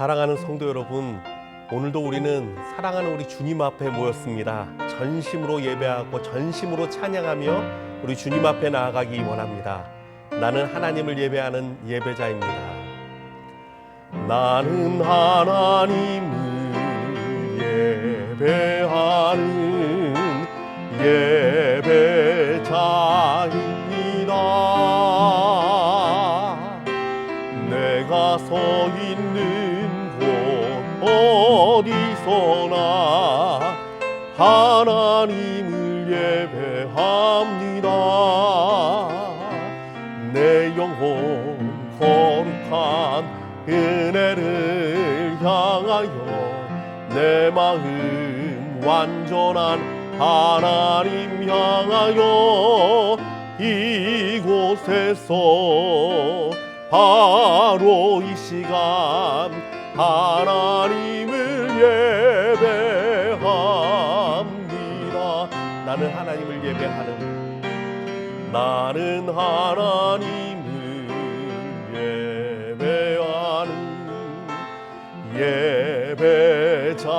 사랑하는 성도 여러분, 오늘도 우리는 사랑하는 우리 주님 앞에 모였습니다. 전심으로 예배하고 전심으로 찬양하며 우리 주님 앞에 나아가기 원합니다. 나는 하나님을 예배하는 예배자입니다. 나는 하나님을 예배하는 예배자입니다. 내가 서 있는 어디서나 하나님을 예배합니다. 내 영혼 거룩한 은혜를 향하여 내 마음 완전한 하나님 향하여 이곳에서 바로 이 시간 하나님을 예배합니다. 나는 하나님을 예배하는 나는 하나님을 예배하는 예배자입니다.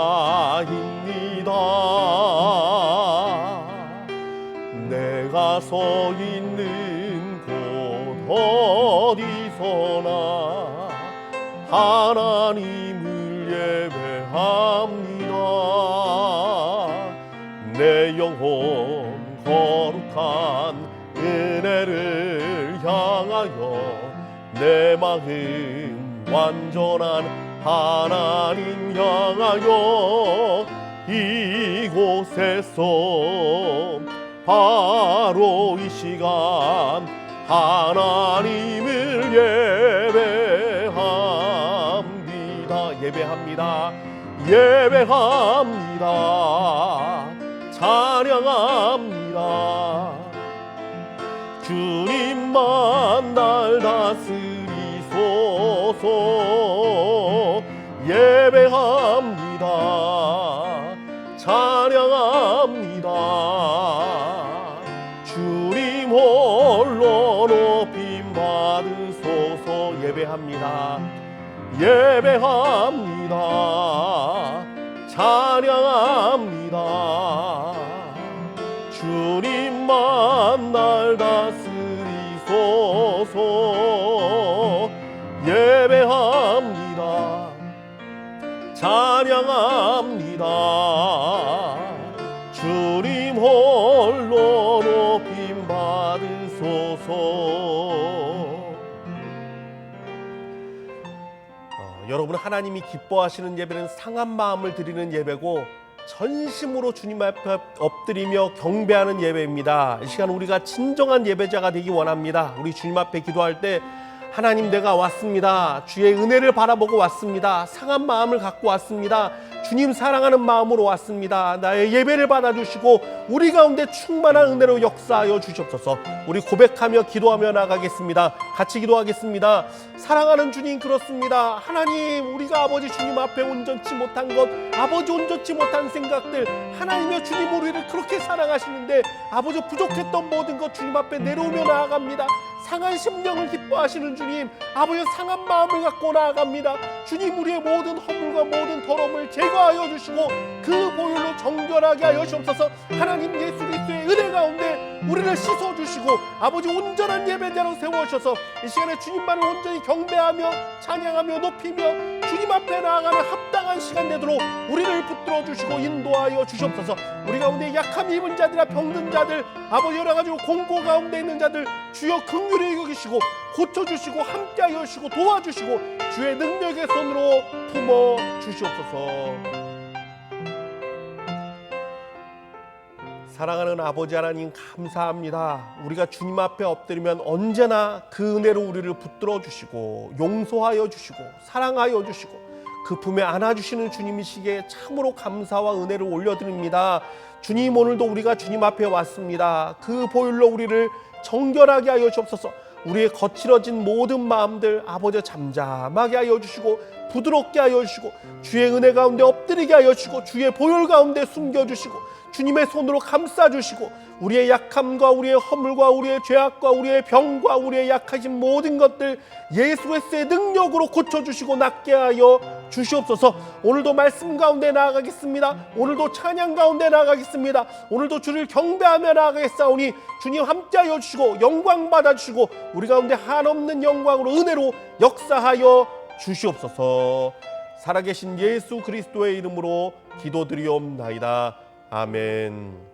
내가 서 있는 곳 어디서나 하나님을 예배합니다. 내 영혼 거룩한 은혜를 향하여 내 마음 완전한 하나님 향하여 이곳에서 바로 이 시간 하나님을 예배합니다. 예배합니다. 찬양합니다. 주님만 날 다스리소서. 예배합니다. 찬양합니다. 주님 홀로 높임 받으소서. 예배합니다. 예배합니다. 찬양합니다. 주님만 날 다스리소서. 예배합니다. 찬양합니다. 주님 홀로 높임 받으소서. 여러분, 하나님이 기뻐하시는 예배는 상한 마음을 드리는 예배고 전심으로 주님 앞에 엎드리며 경배하는 예배입니다. 이 시간 우리가 진정한 예배자가 되기 원합니다. 우리 주님 앞에 기도할 때 하나님, 내가 왔습니다. 주의 은혜를 바라보고 왔습니다. 상한 마음을 갖고 왔습니다. 주님 사랑하는 마음으로 왔습니다. 나의 예배를 받아주시고 우리 가운데 충만한 은혜로 역사하여 주시옵소서. 우리 고백하며 기도하며 나가겠습니다. 같이 기도하겠습니다. 사랑하는 주님, 그렇습니다. 하나님, 우리가 아버지 주님 앞에 온전치 못한 것, 아버지 온전치 못한 생각들, 하나님의 주님 우리를 그렇게 사랑하시는데 아버지 부족했던 모든 것 주님 앞에 내려오며 나아갑니다. 상한 심령을 기뻐하시는 주님, 아버지 상한 마음을 갖고 나아갑니다. 주님, 우리의 모든 허물과 모든 더러움을 제거하여 주시고 그 보혈로 정결하게 하여 주옵소서. 하나님 예수 그리스도의 은혜 가운데 우리를 씻어주시고 아버지 온전한 예배자로 세워주셔서 이 시간에 주님만을 온전히 경배하며 찬양하며 높이며 주님 앞에 나아가는 합당한 시간 되도록 우리를 붙들어 주시고 인도하여 주시옵소서. 우리 가운데 약함 입은 자들이나 병든 자들, 아버지 여러 가지로 공고 가운데 있는 자들 주여 긍휼히 여기시고 고쳐주시고 함께하여 주시고 도와주시고 주의 능력의 손으로 품어 주시옵소서. 사랑하는 아버지 하나님, 감사합니다. 우리가 주님 앞에 엎드리면 언제나 그 은혜로 우리를 붙들어 주시고 용서하여 주시고 사랑하여 주시고 그 품에 안아주시는 주님이시기에 참으로 감사와 은혜를 올려드립니다. 주님, 오늘도 우리가 주님 앞에 왔습니다. 그 보혈로 우리를 정결하게 하여 주옵소서. 우리의 거칠어진 모든 마음들 아버지 잠잠하게 하여 주시고 부드럽게 하여 주시고 주의 은혜 가운데 엎드리게 하여 주시고 주의 보혈 가운데 숨겨주시고 주님의 손으로 감싸주시고 우리의 약함과 우리의 허물과 우리의 죄악과 우리의 병과 우리의 약하신 모든 것들 예수 그리스도의 능력으로 고쳐주시고 낫게 하여 주시옵소서. 오늘도 말씀 가운데 나아가겠습니다. 오늘도 찬양 가운데 나아가겠습니다. 오늘도 주를 경배하며 나아가겠사오니 주님 함께하여 주시고 영광 받아주시고 우리 가운데 한없는 영광으로 은혜로 역사하여 주시옵소서. 살아계신 예수 그리스도의 이름으로 기도드리옵나이다. 아멘.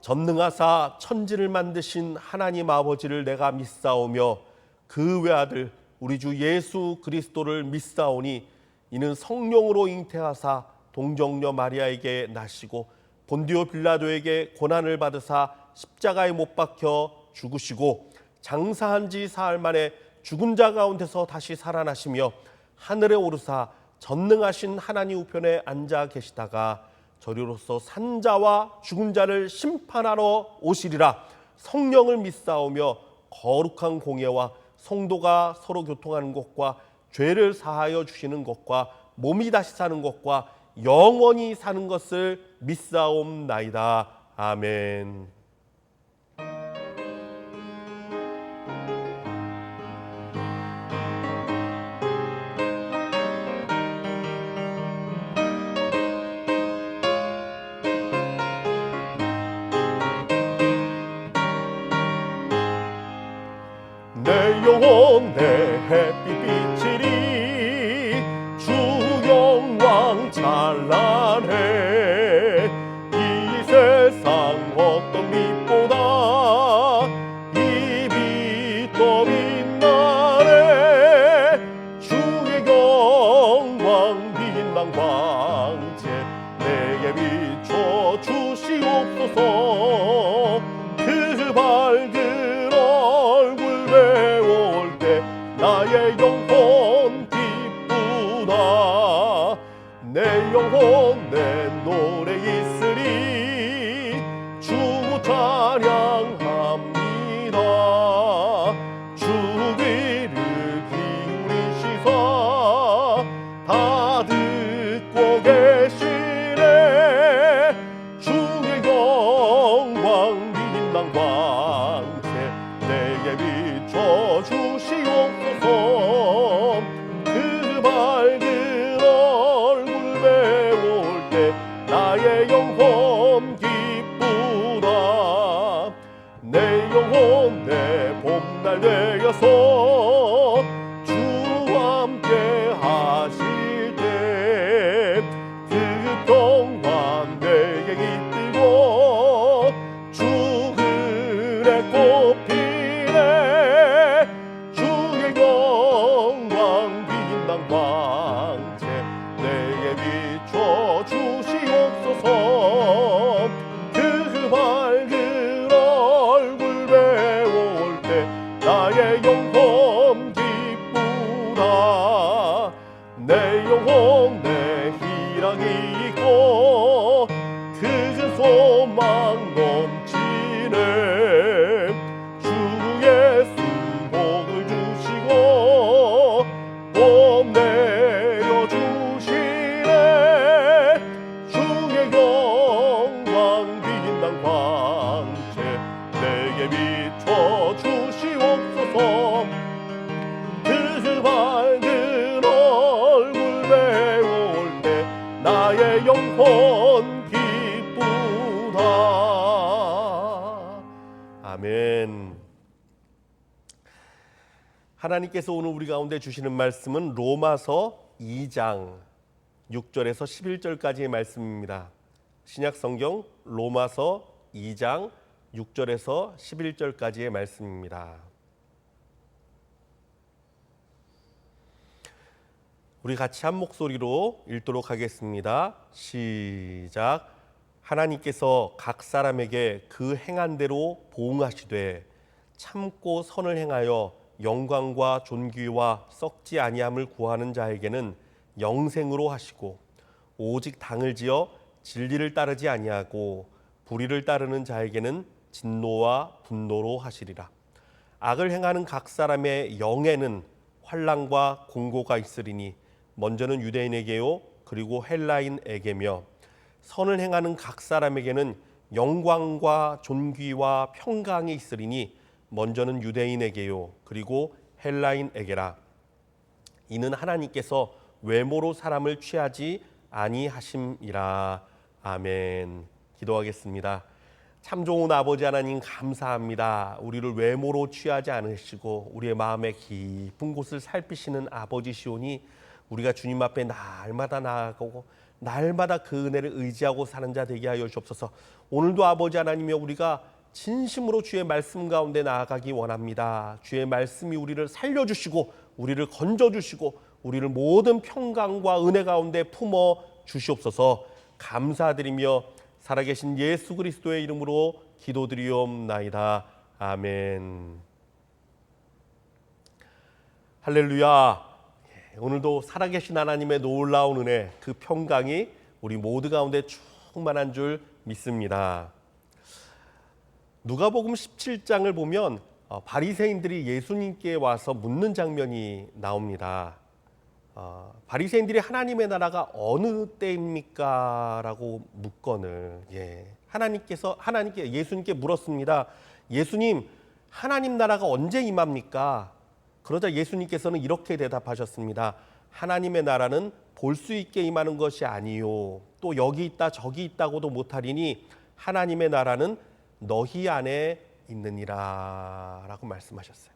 전능하사 천지를 만드신 하나님 아버지를 내가 믿사오며 그 외아들 우리 주 예수 그리스도를 믿사오니 이는 성령으로 잉태하사 동정녀 마리아에게 나시고 본디오 빌라도에게 고난을 받으사 십자가에 못 박혀 죽으시고 장사한 지 사흘 만에 죽은 자 가운데서 다시 살아나시며 하늘에 오르사 전능하신 하나님 우편에 앉아 계시다가 저리로서 산자와 죽은 자를 심판하러 오시리라. 성령을 믿사오며 거룩한 공예와 성도가 서로 교통하는 것과 죄를 사하여 주시는 것과 몸이 다시 사는 것과 영원히 사는 것을 믿사옵나이다. 아멘. 내 영혼 내 햇빛 비치리 주 영광 찬란해. 이 세상 어떤 빛보다 이 빛 더 빛나네. 주의 영광 빛난 광채 내게 비춰 주시옵소서. 그 밝은 얼굴 배울 때 나의 영혼 기쁘다. 내 영혼 내 노래 있으리 주 찬양합니다. 주 귀를 기울이시사 다 듣고 계시네. 주의 영광 빛난 광채 내게 비춰 주시옵소서. 그 밝은 얼굴 배울 때 나의 영혼 기쁘다. 내 영혼 내 봄날 되어서 주와 함께 하실 때 그 평화 내게 깃들고 주 은혜 꽃피네. 주의 영광 빛난 광채 내게 비춰 주시옵소서. 그 밝은 얼굴 배울 때 나의 영혼 기쁘다. 내 영혼 내 희락이 있고 그 소망 넘치네. 주 예수 복을 주시고 봄 내려주시네. 주의 영광 빛난 광채 내게 비춰 주시옵소서. 그 밝은 얼굴 배울 때 나의 영혼 기쁘다. 아멘. 하나님께서 오늘 우리 가운데 주시는 말씀은 로마서 2장 6절에서 11절까지의 말씀입니다. 신약 성경 로마서 2장 6절에서 11절까지의 말씀입니다. 우리 같이 한 목소리로 읽도록 하겠습니다. 시작. 하나님께서 각 사람에게 그 행한 대로 보응하시되 참고 선을 행하여 영광과 존귀와 썩지 아니함을 구하는 자에게는 영생으로 하시고 오직 당을 지어 진리를 따르지 아니하고 불의를 따르는 자에게는 진노와 분노로 하시리라. 악을 행하는 각 사람의 영에는 환난과 공고가 있으리니 먼저는 유대인에게요 그리고 헬라인에게며 선을 행하는 각 사람에게는 영광과 존귀와 평강이 있으리니 먼저는 유대인에게요 그리고 헬라인에게라. 이는 하나님께서 외모로 사람을 취하지 아니하심이라. 아멘. 기도하겠습니다. 참 좋은 아버지 하나님 감사합니다. 우리를 외모로 취하지 않으시고 우리의 마음의 깊은 곳을 살피시는 아버지시오니 우리가 주님 앞에 날마다 나아가고 날마다 그 은혜를 의지하고 사는 자 되게 하여 주옵소서. 오늘도 아버지 하나님이여 우리가 진심으로 주의 말씀 가운데 나아가기 원합니다. 주의 말씀이 우리를 살려주시고 우리를 건져주시고 우리를 모든 평강과 은혜 가운데 품어 주시옵소서. 감사드리며 살아계신 예수 그리스도의 이름으로 기도드리옵나이다. 아멘. 할렐루야. 오늘도 살아계신 하나님의 놀라운 은혜, 그 평강이 우리 모두 가운데 충만한 줄 믿습니다. 누가복음 17장을 보면 바리새인들이 예수님께 와서 묻는 장면이 나옵니다. 바리새인들이 하나님의 나라가 어느 때입니까? 라고 묻거늘 하나님께 예수님께 물었습니다. 예수님, 하나님 나라가 언제 임합니까? 그러자 예수님께서는 이렇게 대답하셨습니다. 하나님의 나라는 볼 수 있게 임하는 것이 아니요 또 여기 있다 저기 있다고도 못하리니 하나님의 나라는 너희 안에 있느니라 라고 말씀하셨어요.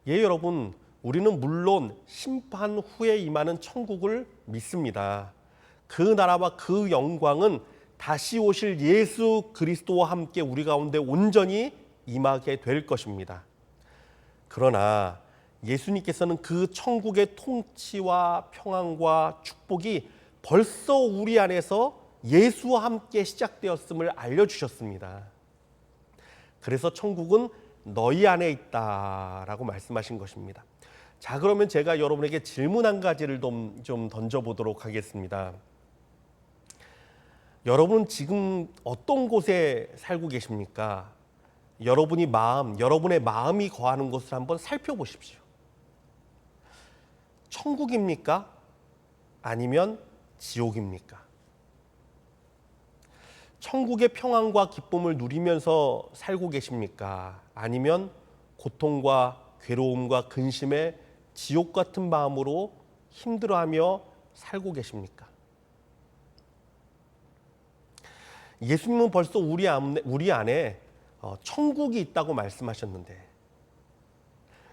여러분, 우리는 물론 심판 후에 임하는 천국을 믿습니다. 그 나라와 그 영광은 다시 오실 예수 그리스도와 함께 우리 가운데 온전히 임하게 될 것입니다. 그러나 예수님께서는 그 천국의 통치와 평안과 축복이 벌써 우리 안에서 예수와 함께 시작되었음을 알려주셨습니다. 그래서 천국은 너희 안에 있다라고 말씀하신 것입니다. 자, 그러면 제가 여러분에게 질문 한 가지를 좀 던져보도록 하겠습니다. 여러분은 지금 어떤 곳에 살고 계십니까? 여러분의 마음이 거하는 곳을 한번 살펴보십시오. 천국입니까? 아니면 지옥입니까? 천국의 평안과 기쁨을 누리면서 살고 계십니까? 아니면 고통과 괴로움과 근심에 지옥 같은 마음으로 힘들어하며 살고 계십니까? 예수님은 벌써 우리 안에 천국이 있다고 말씀하셨는데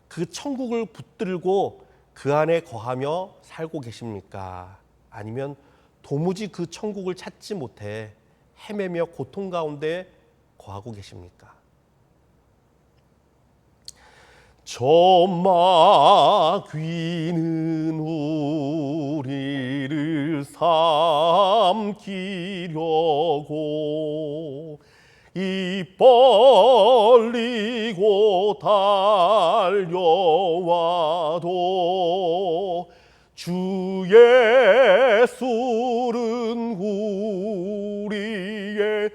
그 천국을 붙들고 그 안에 거하며 살고 계십니까? 아니면 도무지 그 천국을 찾지 못해 헤매며 고통 가운데 거하고 계십니까? 저 마귀는 우리를 삼키려고 입 벌리고 달려와도 주 예수는 우리의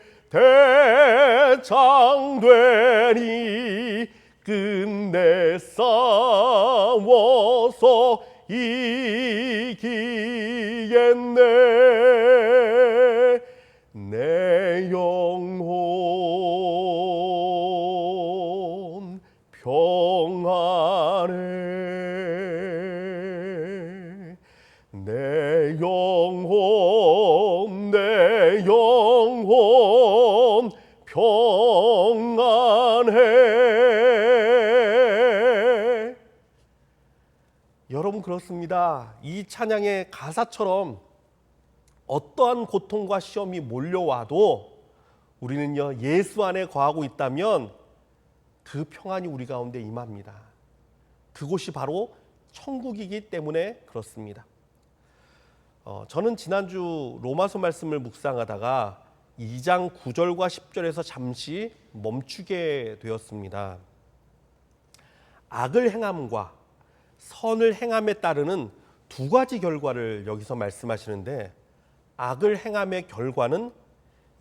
대장되니 끝내 싸워서 이기겠네. 내 영혼 평안해. 내 영혼 평안해. 여러분, 그렇습니다. 이 찬양의 가사처럼 어떠한 고통과 시험이 몰려와도 우리는요, 예수 안에 거하고 있다면 그 평안이 우리 가운데 임합니다. 그곳이 바로 천국이기 때문에 그렇습니다. 저는 지난주 로마서 말씀을 묵상하다가 2장 9절과 10절에서 잠시 멈추게 되었습니다. 악을 행함과 선을 행함에 따르는 두 가지 결과를 여기서 말씀하시는데, 악을 행함의 결과는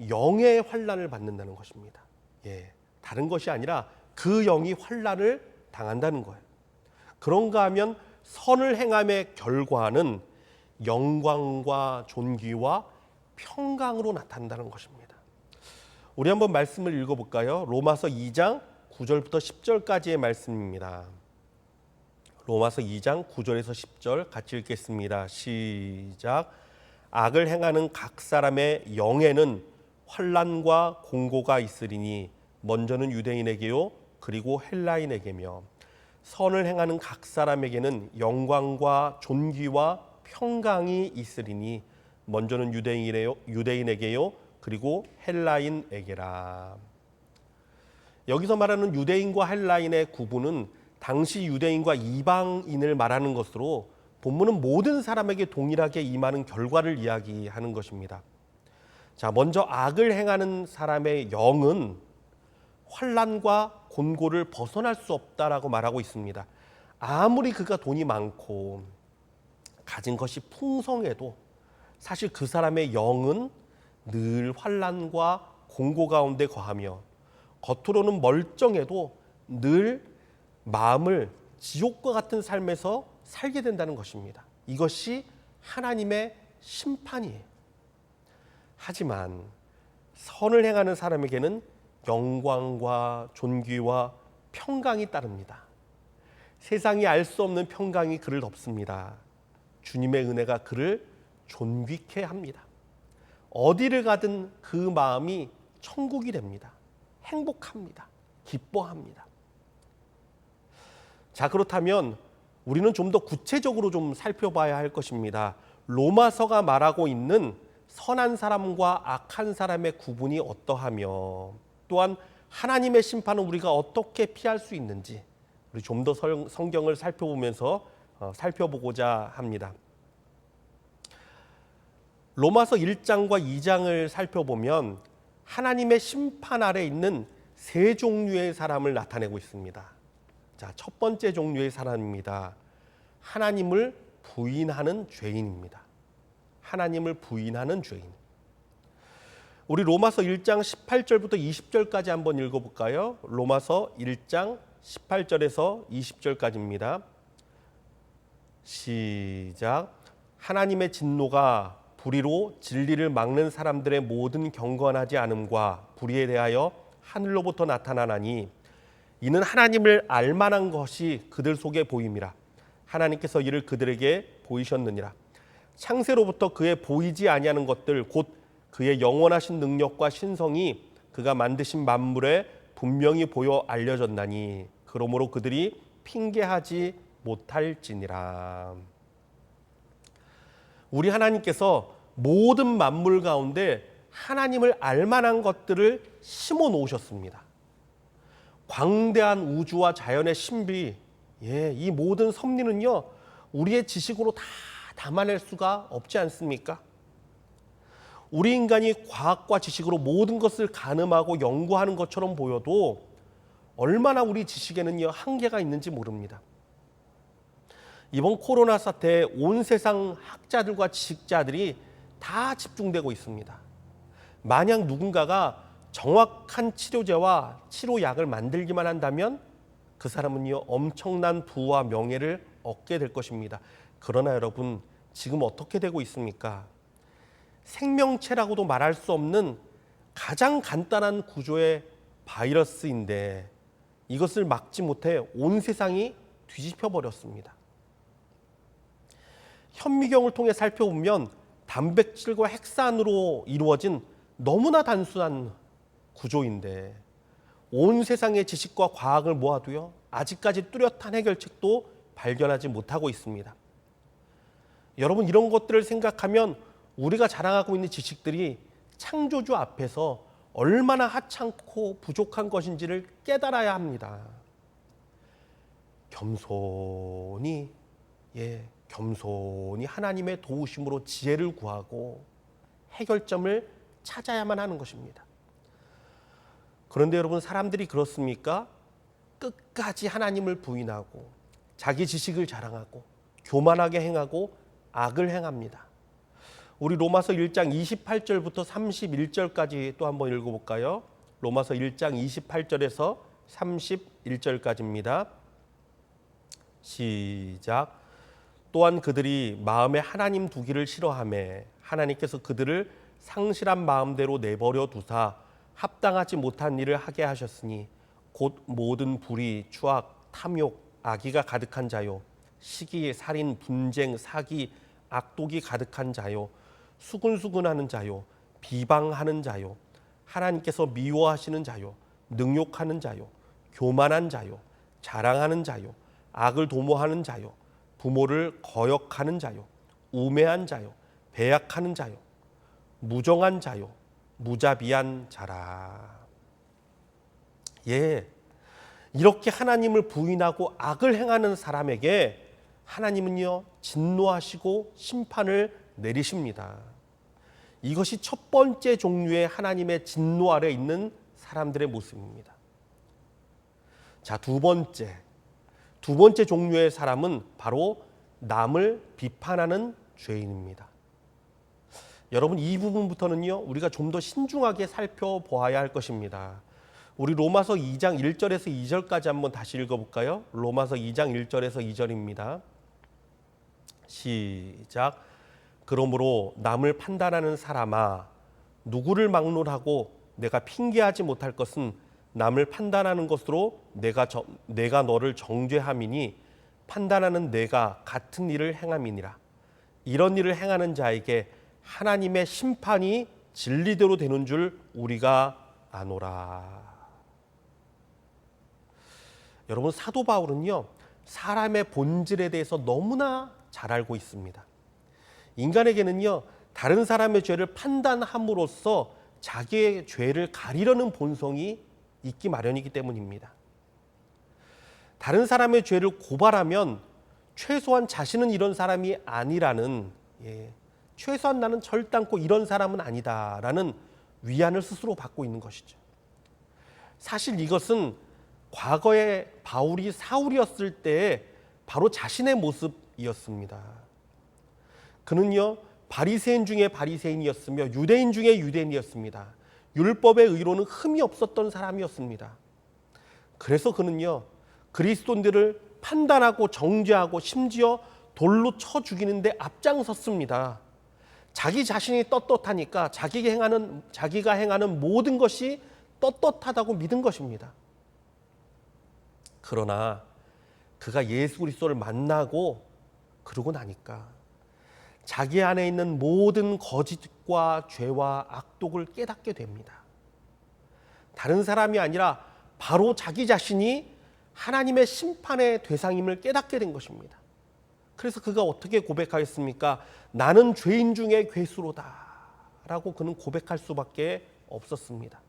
영의 환난을 받는다는 것입니다. 다른 것이 아니라 그 영이 환난을 당한다는 거예요. 그런가 하면 선을 행함의 결과는 영광과 존귀와 평강으로 나타난다는 것입니다. 우리 한번 말씀을 읽어볼까요? 로마서 2장 9절부터 10절까지의 말씀입니다. 로마서 2장 9절에서 10절 같이 읽겠습니다. 시작. 악을 행하는 각 사람의 영에는 환난과 공고가 있으리니 먼저는 유대인에게요 그리고 헬라인에게며 선을 행하는 각 사람에게는 영광과 존귀와 평강이 있으리니 먼저는 유대인에게요 그리고 헬라인에게라. 여기서 말하는 유대인과 헬라인의 구분은 당시 유대인과 이방인을 말하는 것으로 본문은 모든 사람에게 동일하게 임하는 결과를 이야기하는 것입니다. 자, 먼저 악을 행하는 사람의 영은 환난과 곤고를 벗어날 수 없다라고 말하고 있습니다. 아무리 그가 돈이 많고 가진 것이 풍성해도 사실 그 사람의 영은 늘 환난과 공고 가운데 거하며 겉으로는 멀쩡해도 늘 마음을 지옥과 같은 삶에서 살게 된다는 것입니다. 이것이 하나님의 심판이에요. 하지만 선을 행하는 사람에게는 영광과 존귀와 평강이 따릅니다. 세상이 알 수 없는 평강이 그를 덮습니다. 주님의 은혜가 그를 존귀케 합니다. 어디를 가든 그 마음이 천국이 됩니다. 행복합니다. 기뻐합니다. 자, 그렇다면 우리는 좀 더 구체적으로 좀 살펴봐야 할 것입니다. 로마서가 말하고 있는 선한 사람과 악한 사람의 구분이 어떠하며 또한 하나님의 심판은 우리가 어떻게 피할 수 있는지 우리 좀 더 성경을 살펴보면서 살펴보고자 합니다. 로마서 1장과 2장을 살펴보면 하나님의 심판 아래 있는 세 종류의 사람을 나타내고 있습니다. 자, 첫 번째 종류의 사람입니다. 하나님을 부인하는 죄인입니다. 하나님을 부인하는 죄인. 우리 로마서 1장 18절부터 20절까지 한번 읽어볼까요? 로마서 1장 18절에서 20절까지입니다. 시작. 하나님의 진노가 불의로 진리를 막는 사람들의 모든 경건하지 않음과 불의에 대하여 하늘로부터 나타나나니 이는 하나님을 알만한 것이 그들 속에 보임이라. 하나님께서 이를 그들에게 보이셨느니라. 창세로부터 그의 보이지 아니하는 것들 곧 그의 영원하신 능력과 신성이 그가 만드신 만물에 분명히 보여 알려졌나니 그러므로 그들이 핑계하지 못할지니라. 우리 하나님께서 모든 만물 가운데 하나님을 알만한 것들을 심어 놓으셨습니다. 광대한 우주와 자연의 신비, 이 모든 섭리는요 우리의 지식으로 다 담아낼 수가 없지 않습니까? 우리 인간이 과학과 지식으로 모든 것을 가늠하고 연구하는 것처럼 보여도 얼마나 우리 지식에는요 한계가 있는지 모릅니다. 이번 코로나 사태에 온 세상 학자들과 지식자들이 다 집중되고 있습니다. 만약 누군가가 정확한 치료제와 치료약을 만들기만 한다면 그 사람은요 엄청난 부와 명예를 얻게 될 것입니다. 그러나 여러분, 지금 어떻게 되고 있습니까? 생명체라고도 말할 수 없는 가장 간단한 구조의 바이러스인데 이것을 막지 못해 온 세상이 뒤집혀 버렸습니다. 현미경을 통해 살펴보면 단백질과 핵산으로 이루어진 너무나 단순한 구조인데 온 세상의 지식과 과학을 모아도요 아직까지 뚜렷한 해결책도 발견하지 못하고 있습니다. 여러분, 이런 것들을 생각하면 우리가 자랑하고 있는 지식들이 창조주 앞에서 얼마나 하찮고 부족한 것인지를 깨달아야 합니다. 겸손히 하나님의 도우심으로 지혜를 구하고 해결점을 찾아야만 하는 것입니다. 그런데 여러분, 사람들이 그렇습니까? 끝까지 하나님을 부인하고 자기 지식을 자랑하고 교만하게 행하고 악을 행합니다. 우리 로마서 1장 28절부터 31절까지 또 한번 읽어볼까요? 로마서 1장 28절에서 31절까지입니다. 시작. 또한 그들이 마음에 하나님 두기를 싫어하매 하나님께서 그들을 상실한 마음대로 내버려 두사 합당하지 못한 일을 하게 하셨으니 곧 모든 불의, 추악, 탐욕, 악의가 가득한 자요, 시기, 살인, 분쟁, 사기, 악독이 가득한 자요, 수군수군하는 자요, 비방하는 자요, 하나님께서 미워하시는 자요, 능욕하는 자요, 교만한 자요, 자랑하는 자요, 악을 도모하는 자요, 부모를 거역하는 자요, 우매한 자요, 배약하는 자요, 무정한 자요, 무자비한 자라. 예, 이렇게 하나님을 부인하고 악을 행하는 사람에게 하나님은요 진노하시고 심판을 내리십니다. 이것이 첫 번째 종류의 하나님의 진노 아래 있는 사람들의 모습입니다. 자, 두 번째 종류의 사람은 바로 남을 비판하는 죄인입니다. 여러분, 이 부분부터는요 우리가 좀 더 신중하게 살펴보아야 할 것입니다. 우리 로마서 2장 1절에서 2절까지 한번 다시 읽어볼까요? 로마서 2장 1절에서 2절입니다. 시작. 그러므로 남을 판단하는 사람아, 누구를 막론하고 내가 핑계하지 못할 것은 남을 판단하는 것으로 내가 너를 정죄함이니 판단하는 내가 같은 일을 행함이니라. 이런 일을 행하는 자에게 하나님의 심판이 진리대로 되는 줄 우리가 아노라. 여러분, 사도 바울은요 사람의 본질에 대해서 너무나 잘 알고 있습니다. 인간에게는요 다른 사람의 죄를 판단함으로써 자기의 죄를 가리려는 본성이 있기 마련이기 때문입니다. 다른 사람의 죄를 고발하면 최소한 자신은 이런 사람이 아니라는, 최소한 나는 절단코 이런 사람은 아니다라는 위안을 스스로 받고 있는 것이죠. 사실 이것은 과거에 바울이 사울이었을 때 바로 자신의 모습이었습니다. 그는요 바리새인 중에 바리새인이었으며 유대인 중에 유대인이었습니다. 율법의 의로는 흠이 없었던 사람이었습니다. 그래서 그는요 그리스도인들을 판단하고 정죄하고 심지어 돌로 쳐 죽이는데 앞장섰습니다. 자기 자신이 떳떳하니까 자기가 행하는 모든 것이 떳떳하다고 믿은 것입니다. 그러나 그가 예수 그리스도를 만나고 그러고 나니까 자기 안에 있는 모든 거짓과 죄와 악독을 깨닫게 됩니다. 다른 사람이 아니라 바로 자기 자신이 하나님의 심판의 대상임을 깨닫게 된 것입니다. 그래서 그가 어떻게 고백하였습니까? 나는 죄인 중에 괴수로다 라고 그는 고백할 수밖에 없었습니다.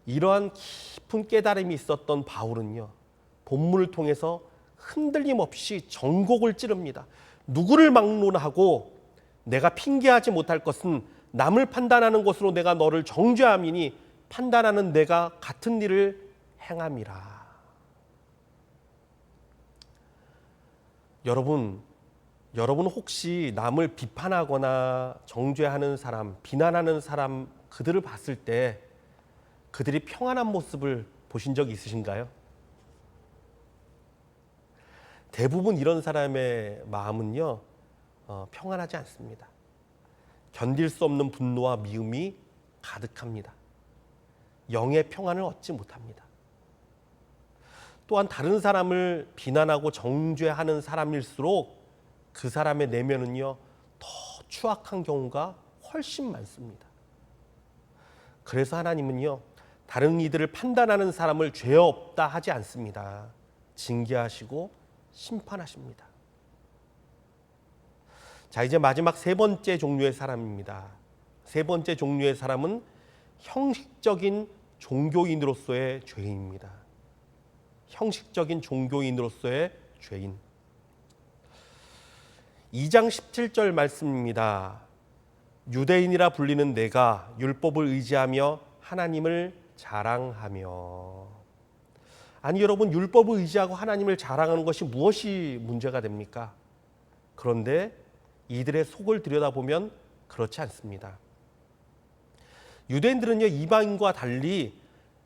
이러한 깊은 깨달음이 있었던 바울은요 본문을 통해서 흔들림 없이 전곡을 찌릅니다. 누구를 막론하고 내가 핑계하지 못할 것은 남을 판단하는 것으로 내가 너를 정죄함이니 판단하는 내가 같은 일을 행함이라. 여러분 혹시 남을 비판하거나 정죄하는 사람, 비난하는 사람, 그들을 봤을 때 그들이 평안한 모습을 보신 적 있으신가요? 대부분 이런 사람의 마음은요 평안하지 않습니다. 견딜 수 없는 분노와 미움이 가득합니다. 영의 평안을 얻지 못합니다. 또한 다른 사람을 비난하고 정죄하는 사람일수록 그 사람의 내면은요 더 추악한 경우가 훨씬 많습니다. 그래서 하나님은요 다른 이들을 판단하는 사람을 죄 없다 하지 않습니다. 징계하시고 심판하십니다. 자, 이제 마지막 세 번째 종류의 사람입니다. 세 번째 종류의 사람은 형식적인 종교인으로서의 죄인입니다. 형식적인 종교인으로서의 죄인. 2장 17절 말씀입니다. 유대인이라 불리는 내가 율법을 의지하며 하나님을 자랑하며. 아니 여러분, 율법을 의지하고 하나님을 자랑하는 것이 무엇이 문제가 됩니까? 그런데 이들의 속을 들여다보면 그렇지 않습니다. 유대인들은요 이방인과 달리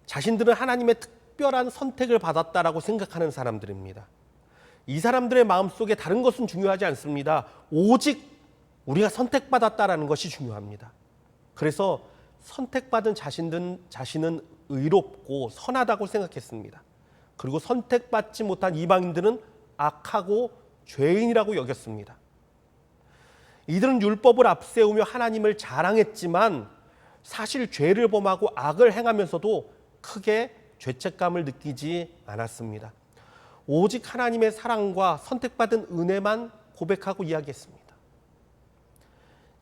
자신들은 하나님의 특별한 선택을 받았다라고 생각하는 사람들입니다. 이 사람들의 마음속에 다른 것은 중요하지 않습니다. 오직 우리가 선택받았다라는 것이 중요합니다. 그래서 선택받은 자신은 의롭고 선하다고 생각했습니다. 그리고 선택받지 못한 이방인들은 악하고 죄인이라고 여겼습니다. 이들은 율법을 앞세우며 하나님을 자랑했지만 사실 죄를 범하고 악을 행하면서도 크게 죄책감을 느끼지 않았습니다. 오직 하나님의 사랑과 선택받은 은혜만 고백하고 이야기했습니다.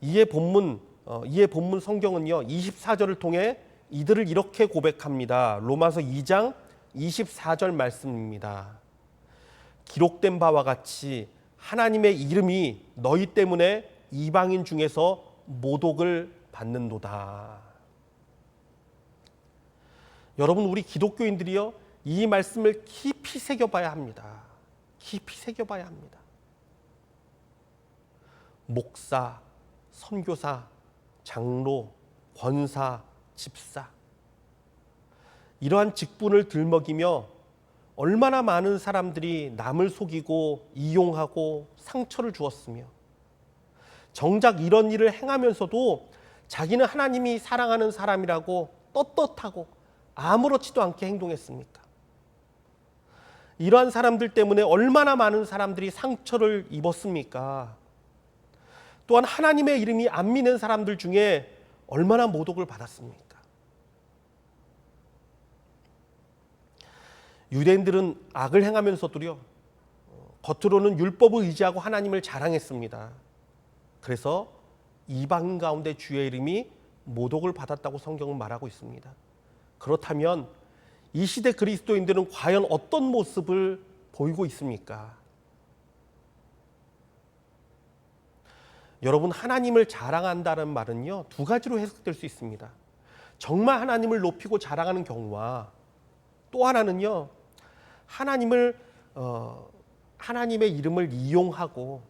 이에 본문 성경은요 24절을 통해 이들을 이렇게 고백합니다. 로마서 2장 24절 말씀입니다. 기록된 바와 같이 하나님의 이름이 너희 때문에 이방인 중에서 모독을 받는도다. 여러분, 우리 기독교인들이요 이 말씀을 깊이 새겨봐야 합니다. 깊이 새겨봐야 합니다. 목사, 선교사, 장로, 권사, 집사, 이러한 직분을 들먹이며 얼마나 많은 사람들이 남을 속이고 이용하고 상처를 주었으며 정작 이런 일을 행하면서도 자기는 하나님이 사랑하는 사람이라고 떳떳하고 아무렇지도 않게 행동했습니까? 이러한 사람들 때문에 얼마나 많은 사람들이 상처를 입었습니까? 또한 하나님의 이름이 안 믿는 사람들 중에 얼마나 모독을 받았습니까? 유대인들은 악을 행하면서도요 겉으로는 율법을 의지하고 하나님을 자랑했습니다. 그래서 이방인 가운데 주의 이름이 모독을 받았다고 성경은 말하고 있습니다. 그렇다면 이 시대 그리스도인들은 과연 어떤 모습을 보이고 있습니까? 여러분, 하나님을 자랑한다는 말은요 두 가지로 해석될 수 있습니다. 정말 하나님을 높이고 자랑하는 경우와 또 하나는요 하나님의 이름을 이용하고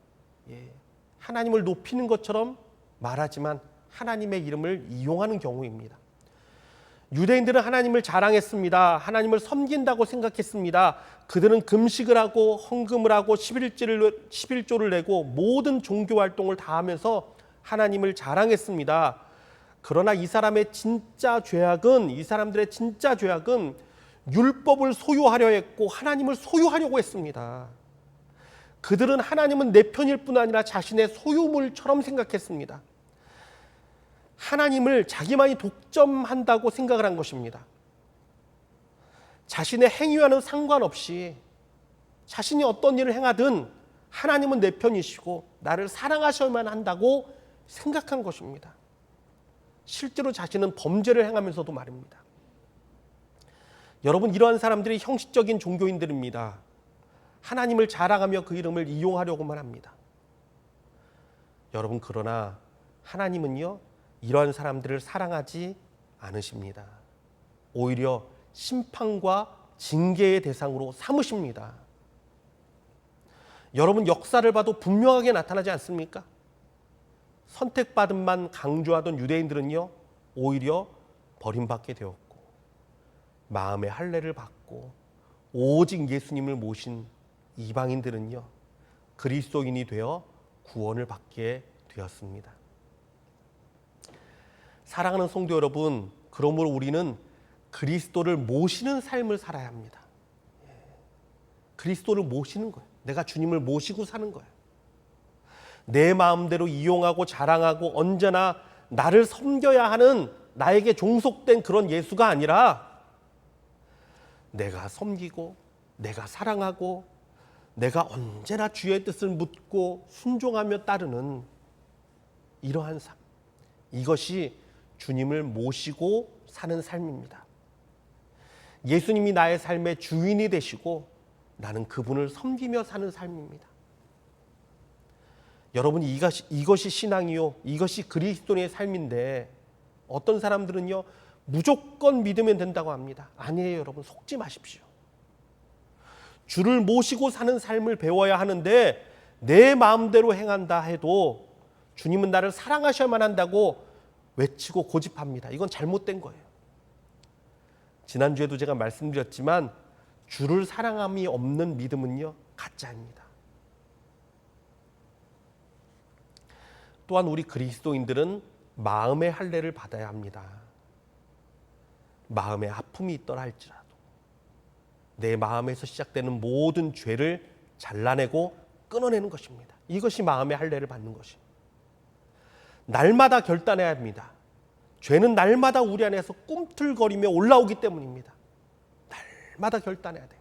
하나님을 높이는 것처럼 말하지만 하나님의 이름을 이용하는 경우입니다. 유대인들은 하나님을 자랑했습니다. 하나님을 섬긴다고 생각했습니다. 그들은 금식을 하고 헌금을 하고 11조를 내고 모든 종교 활동을 다 하면서 하나님을 자랑했습니다. 그러나 이 사람들의 진짜 죄악은 율법을 소유하려 했고 하나님을 소유하려고 했습니다. 그들은 하나님은 내 편일 뿐 아니라 자신의 소유물처럼 생각했습니다. 하나님을 자기만이 독점한다고 생각을 한 것입니다. 자신의 행위와는 상관없이 자신이 어떤 일을 행하든 하나님은 내 편이시고 나를 사랑하셔야만 한다고 생각한 것입니다. 실제로 자신은 범죄를 행하면서도 말입니다. 여러분, 이러한 사람들이 형식적인 종교인들입니다. 하나님을 자랑하며 그 이름을 이용하려고만 합니다. 여러분, 그러나 하나님은요 이러한 사람들을 사랑하지 않으십니다. 오히려 심판과 징계의 대상으로 삼으십니다. 여러분, 역사를 봐도 분명하게 나타나지 않습니까? 선택받음만 강조하던 유대인들은요 오히려 버림받게 되었고 마음의 할례를 받고 오직 예수님을 모신 이방인들은요 그리스도인이 되어 구원을 받게 되었습니다. 사랑하는 성도 여러분, 그러므로 우리는 그리스도를 모시는 삶을 살아야 합니다. 그리스도를 모시는 거예요. 내가 주님을 모시고 사는 거예요. 내 마음대로 이용하고 자랑하고 언제나 나를 섬겨야 하는 나에게 종속된 그런 예수가 아니라 내가 섬기고 내가 사랑하고 내가 언제나 주의 뜻을 묻고 순종하며 따르는 이러한 삶, 이것이 주님을 모시고 사는 삶입니다. 예수님이 나의 삶의 주인이 되시고 나는 그분을 섬기며 사는 삶입니다. 여러분, 이것이 신앙이요, 이것이 그리스도인의 삶인데 어떤 사람들은요 무조건 믿으면 된다고 합니다. 아니에요. 여러분, 속지 마십시오. 주를 모시고 사는 삶을 배워야 하는데 내 마음대로 행한다 해도 주님은 나를 사랑하셔야만 한다고 외치고 고집합니다. 이건 잘못된 거예요. 지난주에도 제가 말씀드렸지만 주를 사랑함이 없는 믿음은요, 가짜입니다. 또한 우리 그리스도인들은 마음의 할례를 받아야 합니다. 마음에 아픔이 있더라 할지라도 내 마음에서 시작되는 모든 죄를 잘라내고 끊어내는 것입니다. 이것이 마음의 할례를 받는 것입니다. 날마다 결단해야 합니다. 죄는 날마다 우리 안에서 꿈틀거리며 올라오기 때문입니다. 날마다 결단해야 돼요.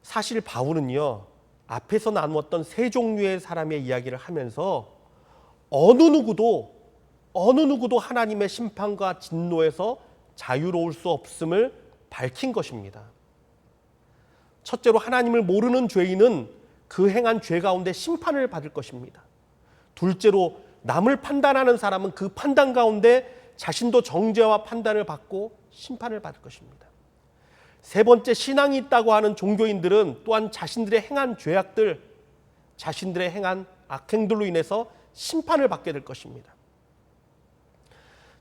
사실 바울은요, 앞에서 나누었던 세 종류의 사람의 이야기를 하면서 어느 누구도 하나님의 심판과 진노에서 자유로울 수 없음을 밝힌 것입니다. 첫째로 하나님을 모르는 죄인은 그 행한 죄 가운데 심판을 받을 것입니다. 둘째로 남을 판단하는 사람은 그 판단 가운데 자신도 정죄와 판단을 받고 심판을 받을 것입니다. 세 번째, 신앙이 있다고 하는 종교인들은 또한 자신들의 행한 죄악들, 자신들의 행한 악행들로 인해서 심판을 받게 될 것입니다.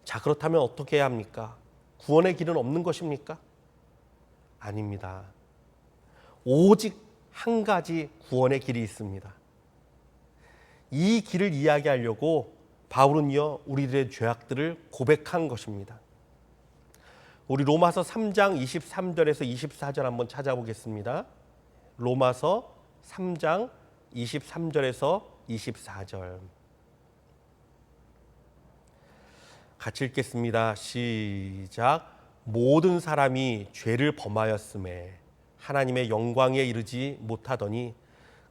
자, 그렇다면 어떻게 해야 합니까? 구원의 길은 없는 것입니까? 아닙니다. 오직 한 가지 구원의 길이 있습니다. 이 길을 이야기하려고 바울은요, 우리들의 죄악들을 고백한 것입니다. 우리 로마서 3장 23절에서 24절 한번 찾아보겠습니다. 로마서 3장 23절에서 24절. 같이 읽겠습니다. 시작. 모든 사람이 죄를 범하였음에 하나님의 영광에 이르지 못하더니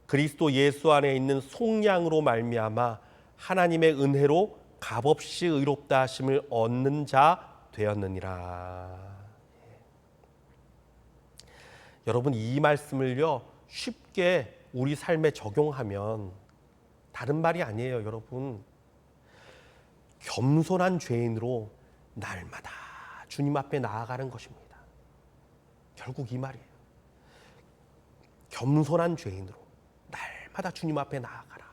그리스도 예수 안에 있는 속량으로 말미암아 하나님의 은혜로 값없이 의롭다 하심을 얻는 자 되었느니라. 여러분, 이 말씀을요, 쉽게 우리 삶에 적용하면 다른 말이 아니에요. 여러분, 겸손한 죄인으로 날마다 주님 앞에 나아가는 것입니다. 결국 이 말이에요. 겸손한 죄인으로 날마다 주님 앞에 나아가라.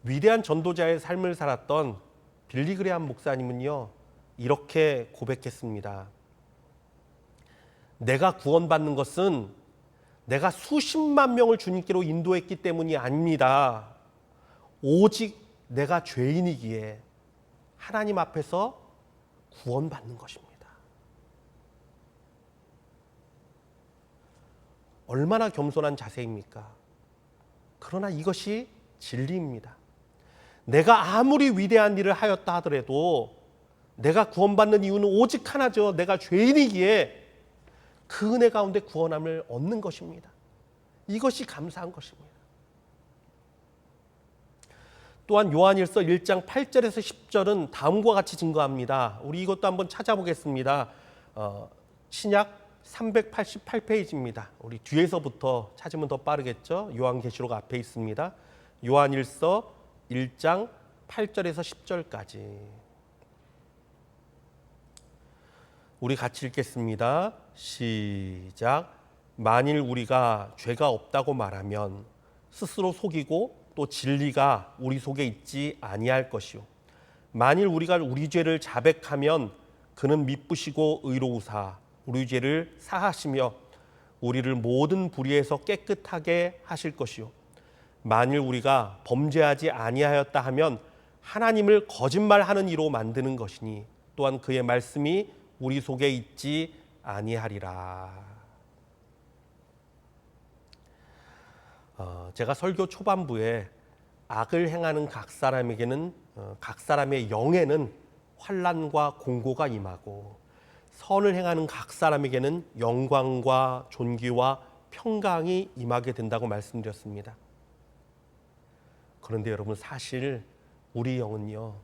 위대한 전도자의 삶을 살았던 빌리 그레함 목사님은요, 이렇게 고백했습니다. 내가 구원받는 것은 내가 수십만 명을 주님께로 인도했기 때문이 아닙니다. 오직 내가 죄인이기에 하나님 앞에서 구원받는 것입니다. 얼마나 겸손한 자세입니까? 그러나 이것이 진리입니다. 내가 아무리 위대한 일을 하였다 하더라도 내가 구원받는 이유는 오직 하나죠. 내가 죄인이기에 그 은혜 가운데 구원함을 얻는 것입니다. 이것이 감사한 것입니다. 또한 요한일서 1장 8절에서 10절은 다음과 같이 증거합니다. 우리 이것도 한번 찾아보겠습니다. 신약 388페이지입니다. 우리 뒤에서부터 찾으면 더 빠르겠죠. 요한계시록 앞에 있습니다. 요한일서 1장 8절에서 10절까지 우리 같이 읽겠습니다. 시작. 만일 우리가 죄가 없다고 말하면 스스로 속이고 또 진리가 우리 속에 있지 아니할 것이요. 만일 우리가 우리 죄를 자백하면 그는 미쁘시고 의로우사 우리 죄를 사하시며 우리를 모든 불의에서 깨끗하게 하실 것이요. 만일 우리가 범죄하지 아니하였다 하면 하나님을 거짓말하는 이로 만드는 것이니 또한 그의 말씀이 우리 속에 있지 아니하리라. 제가 설교 초반부에 악을 행하는 각 사람에게는 각 사람의 영에는 환난과 공고가 임하고 선을 행하는 각 사람에게는 영광과 존귀와 평강이 임하게 된다고 말씀드렸습니다. 그런데 여러분, 사실 우리 영은요,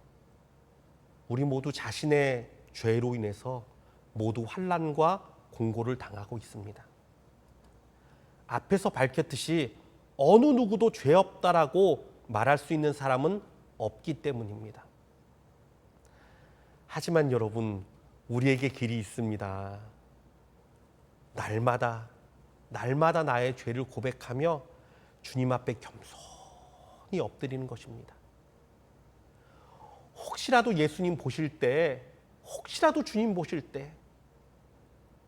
우리 모두 자신의 죄로 인해서 모두 환난과 공고를 당하고 있습니다. 앞에서 밝혔듯이 어느 누구도 죄 없다라고 말할 수 있는 사람은 없기 때문입니다. 하지만 여러분, 우리에게 길이 있습니다. 날마다 나의 죄를 고백하며 주님 앞에 겸손히 엎드리는 것입니다. 혹시라도 예수님 보실 때, 혹시라도 주님 보실 때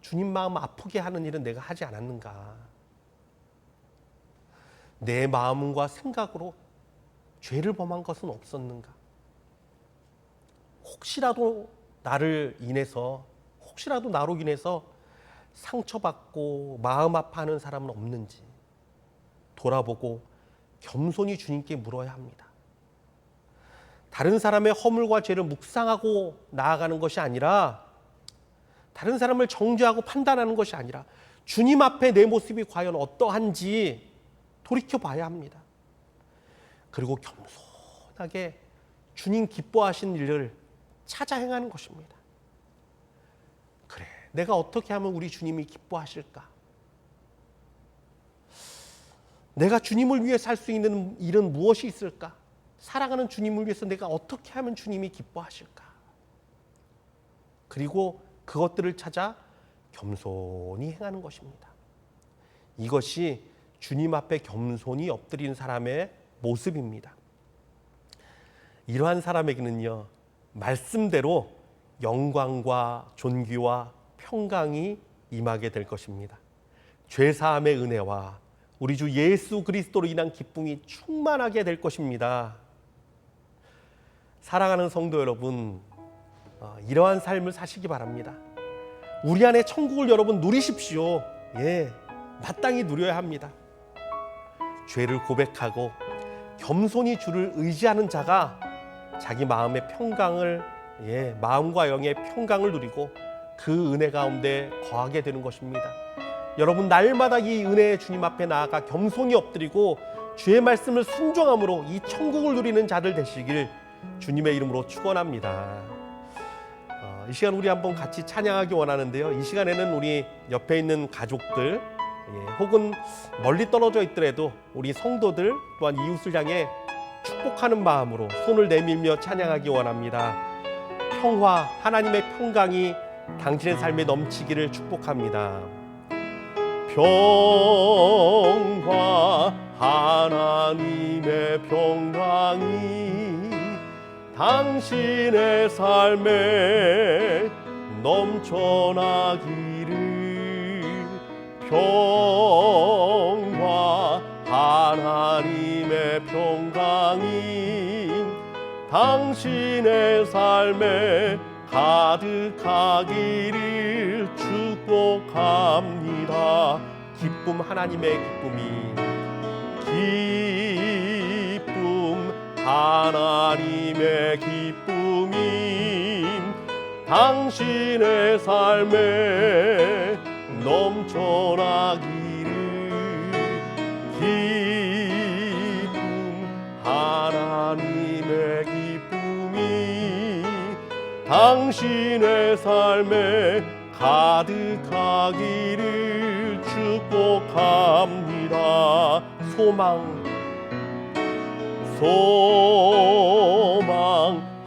주님 마음 아프게 하는 일은 내가 하지 않았는가? 내 마음과 생각으로 죄를 범한 것은 없었는가? 혹시라도 나로 인해서 상처받고 마음 아파하는 사람은 없는지 돌아보고 겸손히 주님께 물어야 합니다. 다른 사람의 허물과 죄를 묵상하고 나아가는 것이 아니라, 다른 사람을 정죄하고 판단하는 것이 아니라 주님 앞에 내 모습이 과연 어떠한지 돌이켜봐야 합니다. 그리고 겸손하게 주님 기뻐하신 일을 찾아 행하는 것입니다. 그래, 내가 어떻게 하면 우리 주님이 기뻐하실까? 내가 주님을 위해 살 수 있는 일은 무엇이 있을까? 살아가는 주님을 위해서 내가 어떻게 하면 주님이 기뻐하실까? 그리고 그것들을 찾아 겸손히 행하는 것입니다. 이것이 주님 앞에 겸손히 엎드린 사람의 모습입니다. 이러한 사람에게는요, 말씀대로 영광과 존귀와 평강이 임하게 될 것입니다. 죄사함의 은혜와 우리 주 예수 그리스도로 인한 기쁨이 충만하게 될 것입니다. 사랑하는 성도 여러분, 이러한 삶을 사시기 바랍니다. 우리 안에 천국을 여러분 누리십시오. 마땅히 누려야 합니다. 죄를 고백하고 겸손히 주를 의지하는 자가 자기 마음의 평강을, 마음과 영의 평강을 누리고 그 은혜 가운데 거하게 되는 것입니다. 여러분, 날마다 이 은혜의 주님 앞에 나아가 겸손히 엎드리고 주의 말씀을 순종함으로 이 천국을 누리는 자들 되시길 주님의 이름으로 축원합니다. 이 시간 우리 한번 같이 찬양하기 원하는데요. 이 시간에는 우리 옆에 있는 가족들, 혹은 멀리 떨어져 있더라도 우리 성도들 또한 이웃을 향해 축복하는 마음으로 손을 내밀며 찬양하기 원합니다. 평화, 하나님의 평강이 당신의 삶에 넘치기를 축복합니다. 평화, 하나님의 평강이 당신의 삶에 넘쳐나기를. 평화, 하나님의 평강이 당신의 삶에 가득하기를 축복합니다. 기쁨, 하나님의 기쁨, 하나님의 기쁨이 당신의 삶에 넘쳐나기를. 기쁨, 하나님의 기쁨이 당신의 삶에 가득하기를 축복합니다. 소망,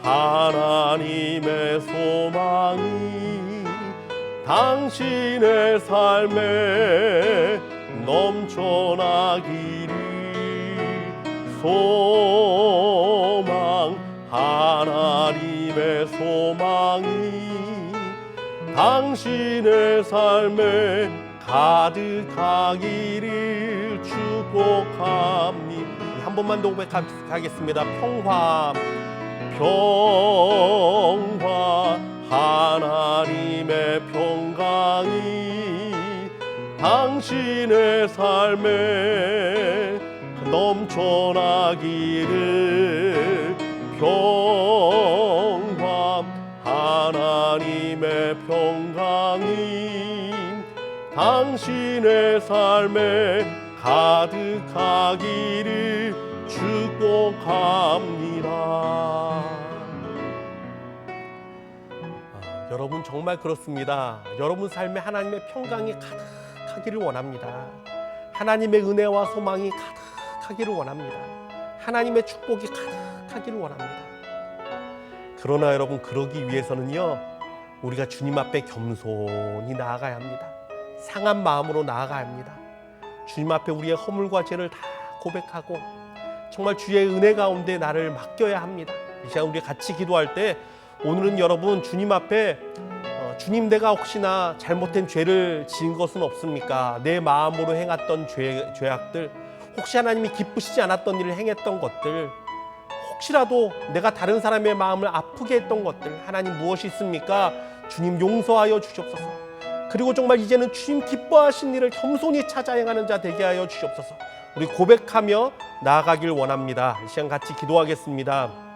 하나님의 소망이 당신의 삶에 넘쳐나기를. 소망, 하나님의 소망이 당신의 삶에 가득하기를 축복합니다. 한 번만 더 고백하겠습니다. 평화, 하나님의 평강이 당신의 삶에 넘쳐나기를. 평화, 하나님의 평강이 당신의 삶에 가득하기를 축복합니다. 여러분, 정말 그렇습니다. 여러분 삶에 하나님의 평강이 가득하기를 원합니다. 하나님의 은혜와 소망이 가득하기를 원합니다. 하나님의 축복이 가득하기를 원합니다. 그러나 여러분, 그러기 위해서는요, 우리가 주님 앞에 겸손히 나아가야 합니다. 상한 마음으로 나아가야 합니다. 주님 앞에 우리의 허물과 죄를 다 고백하고 정말 주의 은혜 가운데 나를 맡겨야 합니다. 이 시간 우리 같이 기도할 때 오늘은 여러분 주님 앞에 주님, 내가 혹시나 잘못된 죄를 지은 것은 없습니까? 내 마음으로 행했던 죄악들, 혹시 하나님이 기쁘시지 않았던 일을 행했던 것들, 혹시라도 내가 다른 사람의 마음을 아프게 했던 것들, 하나님 무엇이 있습니까? 주님 용서하여 주시옵소서. 그리고 정말 이제는 주님 기뻐하신 일을 겸손히 찾아 행하는 자 되게 하여 주시옵소서. 우리 고백하며 나아가길 원합니다. 이 시간 같이 기도하겠습니다.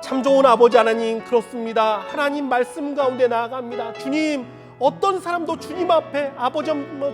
참 좋은 아버지 하나님, 그렇습니다. 하나님 말씀 가운데 나아갑니다. 주님, 어떤 사람도 주님 앞에 아버지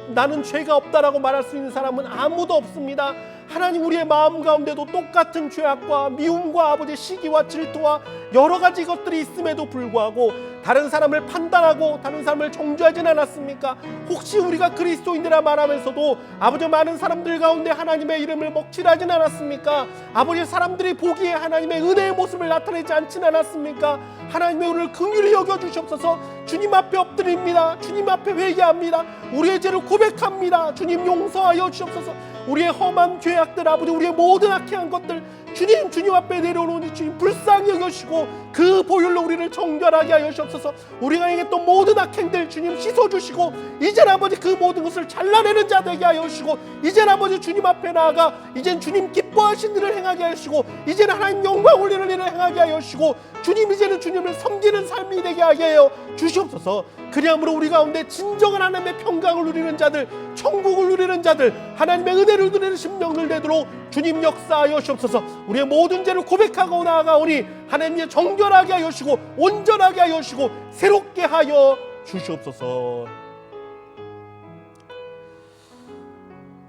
나는 죄가 없다라고 말할 수 있는 사람은 아무도 없습니다. 하나님, 우리의 마음 가운데도 똑같은 죄악과 미움과 아버지 시기와 질투와 여러 가지 것들이 있음에도 불구하고 다른 사람을 판단하고 다른 사람을 정죄하진 않았습니까? 혹시 우리가 그리스도인이라 말하면서도 아버지 많은 사람들 가운데 하나님의 이름을 먹칠하진 않았습니까? 아버지 사람들이 보기에 하나님의 은혜의 모습을 나타내지 않진 않았습니까? 하나님의 오늘 긍휼히 여겨주시옵소서. 주님 앞에 엎드립니다. 주님 앞에 회개합니다. 우리의 죄를 고백합니다. 주님 용서하여 주시옵소서. 우리의 험한 죄악들, 아버지 우리의 모든 악해한 것들 주님 앞에 내려오니 주님 불쌍히 여기시고 그 보혈로 우리를 정결하게 하여 주옵소서. 우리가 행했던 모든 악행들 주님 씻어주시고 이젠 아버지 그 모든 것을 잘라내는 자 되게 하여 주시고 이젠 아버지 주님 앞에 나아가 이젠 주님 기뻐하신 일을 행하게 하여 주시고 이젠 하나님 영광 올리는 일을 행하게 하여 주시고 주님 이제는 주님을 섬기는 삶이 되게 하게 하여 주시옵소서. 그리함으로 우리 가운데 진정한 하나님의 평강을 누리는 자들, 천국을 누리는 자들, 하나님의 은혜를 누리는 심령들 되도록 주님 역사하여 주옵소서. 우리의 모든 죄를 고백하고 나아가오니 하나님의 정결하게 하여 주시고 온전하게 하여 주시고 새롭게 하여 주시옵소서.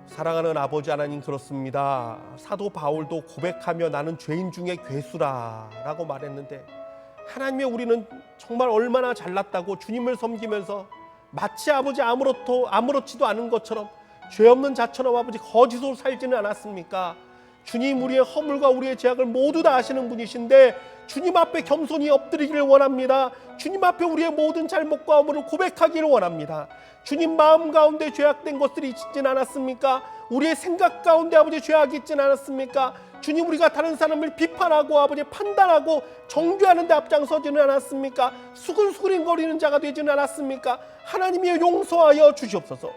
사랑하는 아버지 하나님, 그렇습니다. 사도 바울도 고백하며 나는 죄인 중에 괴수라 라고 말했는데 하나님의 우리는 정말 얼마나 잘났다고 주님을 섬기면서 마치 아버지 아무렇지도 않은 것처럼 죄 없는 자처럼 아버지 거짓으로 살지는 않았습니까? 주님, 우리의 허물과 우리의 죄악을 모두 다 아시는 분이신데 주님 앞에 겸손히 엎드리기를 원합니다. 주님 앞에 우리의 모든 잘못과 허물을 고백하기를 원합니다. 주님, 마음 가운데 죄악된 것들이 있지는 않았습니까? 우리의 생각 가운데 아버지 죄악이 있지는 않았습니까? 주님, 우리가 다른 사람을 비판하고 아버지 판단하고 정죄하는 데 앞장서지는 않았습니까? 수근수근거리는 자가 되지는 않았습니까? 하나님이 용서하여 주시옵소서.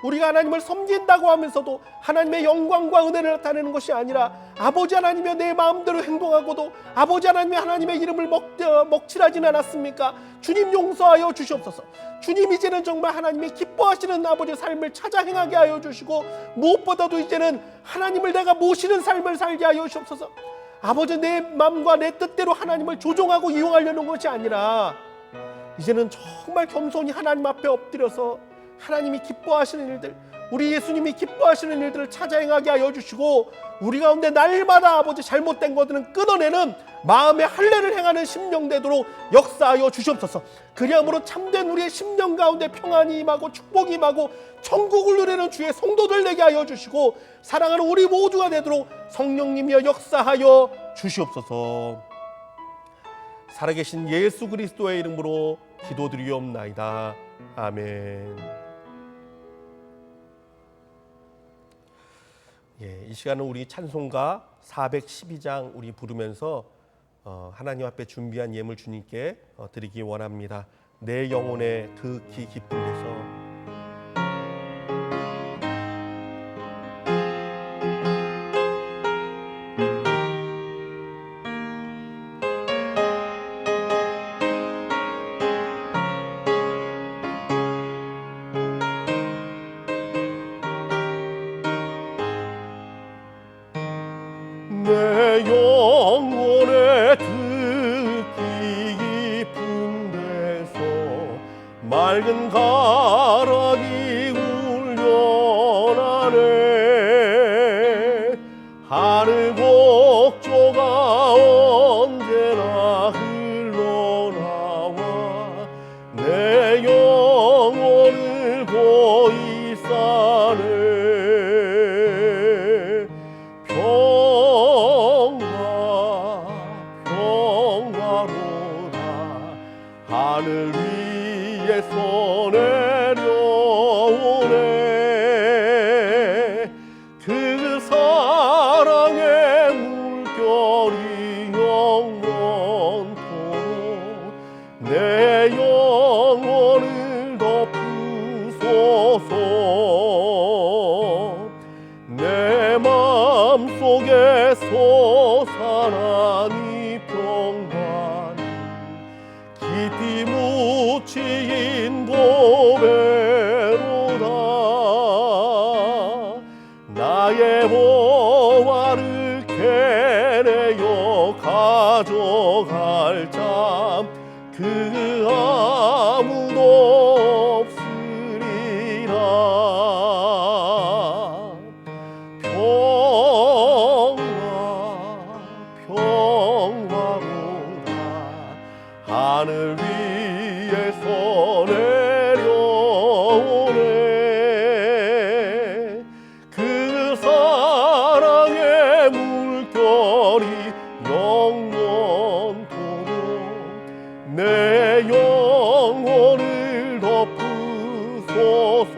우리가 하나님을 섬긴다고 하면서도 하나님의 영광과 은혜를 나타내는 것이 아니라 아버지 하나님의 내 마음대로 행동하고도 아버지 하나님의 이름을 먹칠하지는 않았습니까? 주님 용서하여 주시옵소서. 주님, 이제는 정말 하나님이 기뻐하시는 아버지의 삶을 찾아 행하게 하여 주시고 무엇보다도 이제는 하나님을 내가 모시는 삶을 살게 하여 주시옵소서. 아버지, 내 마음과 내 뜻대로 하나님을 조종하고 이용하려는 것이 아니라 이제는 정말 겸손히 하나님 앞에 엎드려서 하나님이 기뻐하시는 일들, 우리 예수님이 기뻐하시는 일들을 찾아 행하게 하여 주시고 우리 가운데 날마다 아버지 잘못된 것들은 끊어내는 마음의 할례를 행하는 심령 되도록 역사하여 주시옵소서. 그리함으로 참된 우리의 심령 가운데 평안이 임하고 축복이 임하고 천국을 누리는 주의 성도들 되게 하여 주시고 사랑하는 우리 모두가 되도록 성령님이여 역사하여 주시옵소서. 살아계신 예수 그리스도의 이름으로 기도드리옵나이다. 아멘. 이 시간은 우리 찬송가 412장 우리 부르면서 하나님 앞에 준비한 예물 주님께 드리기 원합니다. 내 영혼의 그 깊은 데서 내 영혼의 듣기 깊은 데서 맑은 가락이 울려나네. 하늘 곡조가 언제나 흘러나와 내 영혼을 고이 싸네. 하늘 위에서 내려오네. 그 사랑의 물결이 내 영혼을 덮으소서. 내 마음속에 솟아난 이 평강, 깊이 묻힌 보배로다. 나의 보화를 캐내어 가져갈 자 그 아무도 없으리라. 평화로다. 하늘 위에서 내려오네. 그 사랑의 물결이 영원토록 내 영혼을 덮으소서.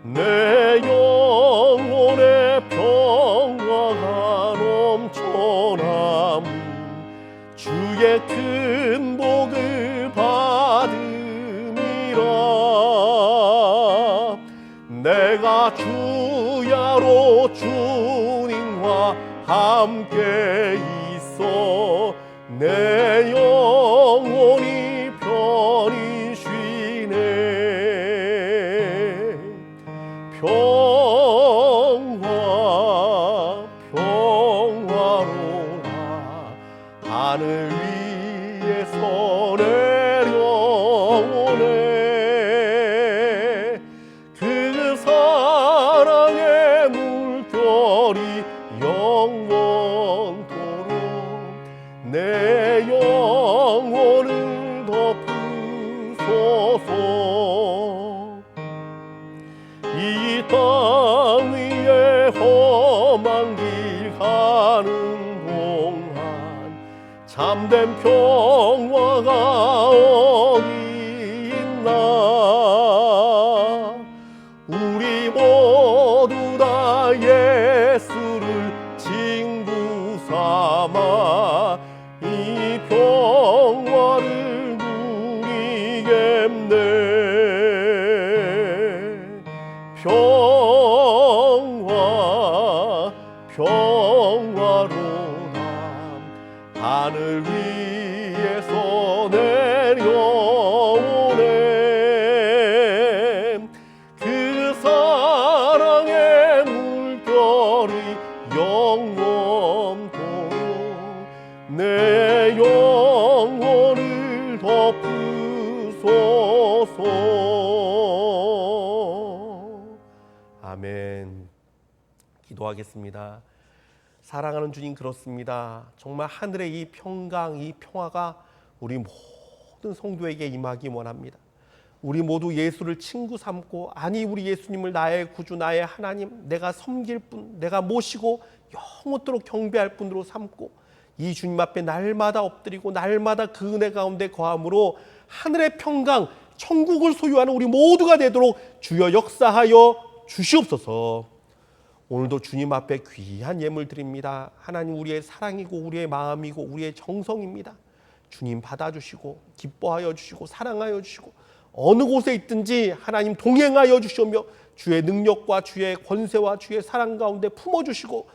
내 영혼의 평화가 넘쳐남 주의 큰 복을 받음이라. 내가 주야로 주님과 함께 있어 내 영혼이 편히 쉬네. 평화로라. 하늘 위에서 내려오네. 그 사랑의 물결이 영원토록 내 영혼을 덮으소서. 이 땅 위에 험한 길 가는 동안 참된 평화가 어디 있나. 우리 모두 다 예수를 친구 삼아 이 평화를 누리겠네. 평화로다. 하늘 위에서 내려오네. 그 사랑의 물결이 영원토록 내 영혼을 덮으소서. 아멘. 기도하겠습니다. 사랑하는 주님, 그렇습니다. 정말 하늘의 이 평강, 이 평화가 우리 모든 성도에게 임하기 원합니다. 우리 모두 예수를 친구 삼고, 아니 우리 예수님을 나의 구주, 나의 하나님, 내가 섬길 분, 내가 모시고 영원토록 경배할 분으로 삼고 이 주님 앞에 날마다 엎드리고 날마다 그 은혜 가운데 거함으로 하늘의 평강, 천국을 소유하는 우리 모두가 되도록 주여 역사하여 주시옵소서. 오늘도 주님 앞에 귀한 예물 드립니다. 하나님, 우리의 사랑이고 우리의 마음이고 우리의 정성입니다. 주님 받아주시고 기뻐하여 주시고 사랑하여 주시고 어느 곳에 있든지 하나님 동행하여 주시며 주의 능력과 주의 권세와 주의 사랑 가운데 품어주시고,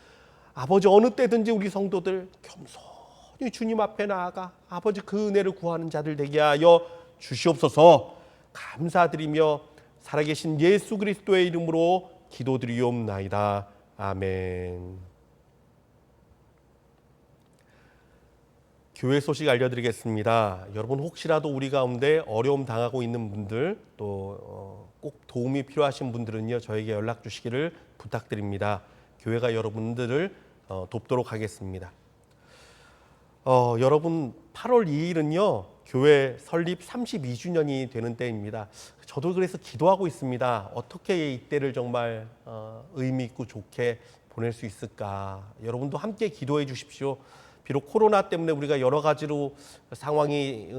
아버지 어느 때든지 우리 성도들 겸손히 주님 앞에 나아가 아버지 그 은혜를 구하는 자들 되게 하여 주시옵소서. 감사드리며 살아계신 예수 그리스도의 이름으로 기도드리옵나이다. 아멘. 교회 소식 알려드리겠습니다. 여러분, 혹시라도 우리 가운데 어려움 당하고 있는 분들, 또 꼭 도움이 필요하신 분들은요, 저에게 연락 주시기를 부탁드립니다. 교회가 여러분들을 돕도록 하겠습니다. 여러분, 8월 2일은요 교회 설립 32주년이 되는 때입니다. 저도 그래서 기도하고 있습니다. 어떻게 이때를 정말 의미 있고 좋게 보낼 수 있을까. 여러분도 함께 기도해 주십시오. 비록 코로나 때문에 우리가 여러 가지로 상황이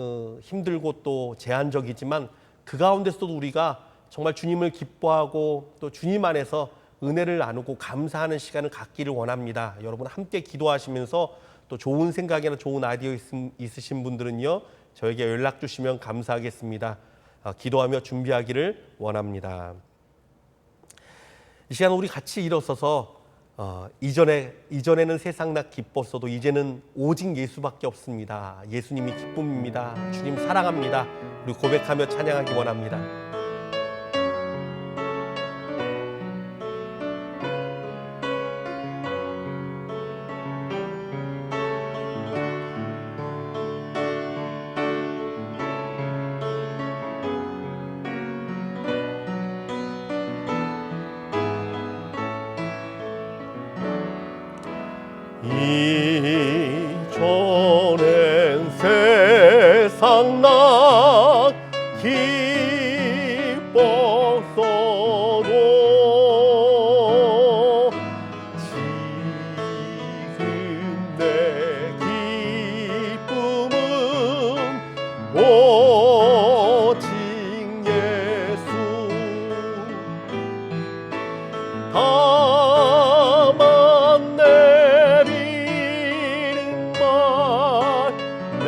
힘들고 또 제한적이지만 그 가운데서도 우리가 정말 주님을 기뻐하고 또 주님 안에서 은혜를 나누고 감사하는 시간을 갖기를 원합니다. 여러분 함께 기도하시면서 또 좋은 생각이나 좋은 아이디어 있으신 분들은요, 저에게 연락 주시면 감사하겠습니다. 기도하며 준비하기를 원합니다. 이 시간 우리 같이 일어서서 이전에는 세상 나 기뻤어도 이제는 오직 예수밖에 없습니다. 예수님이 기쁨입니다. 주님 사랑합니다. 우리 고백하며 찬양하기 원합니다. 이전엔 세상 나 기뻤어도 지금 내 기쁨은 오직 예수. 다만 내리는 말 내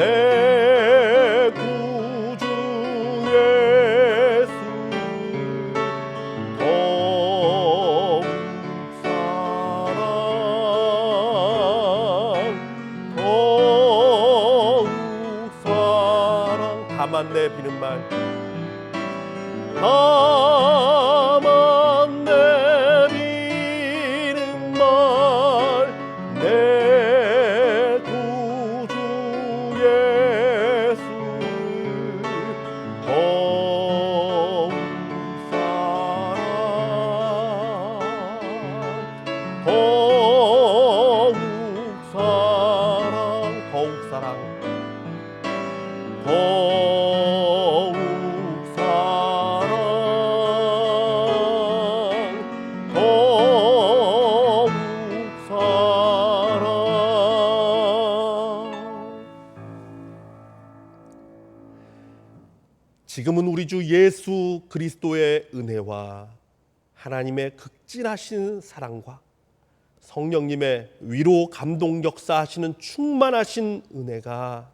구주 예수 더욱 사랑 다만 내비는 말 다만 내리는 말 내 구주 예수 더욱 사랑 더욱 사랑 더욱 사랑 더욱 사랑. 지금은 우리 주 예수 그리스도의 은혜와 하나님의 극진하신 사랑과 성령님의 위로 감동 역사하시는 충만하신 은혜가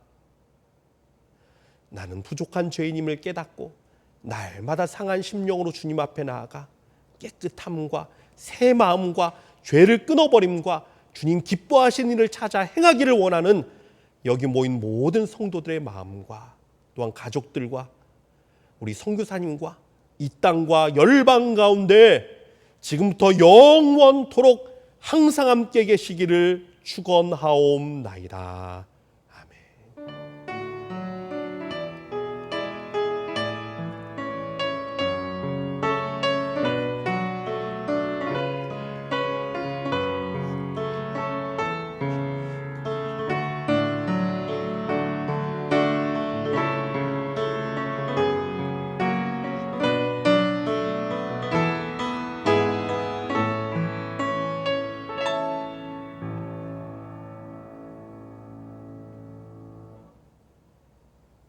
나는 부족한 죄인임을 깨닫고 날마다 상한 심령으로 주님 앞에 나아가 깨끗함과 새 마음과 죄를 끊어버림과 주님 기뻐하신 일을 찾아 행하기를 원하는 여기 모인 모든 성도들의 마음과 또한 가족들과 우리 선교사님과 이 땅과 열방 가운데 지금부터 영원토록 항상 함께 계시기를 축원하옵나이다.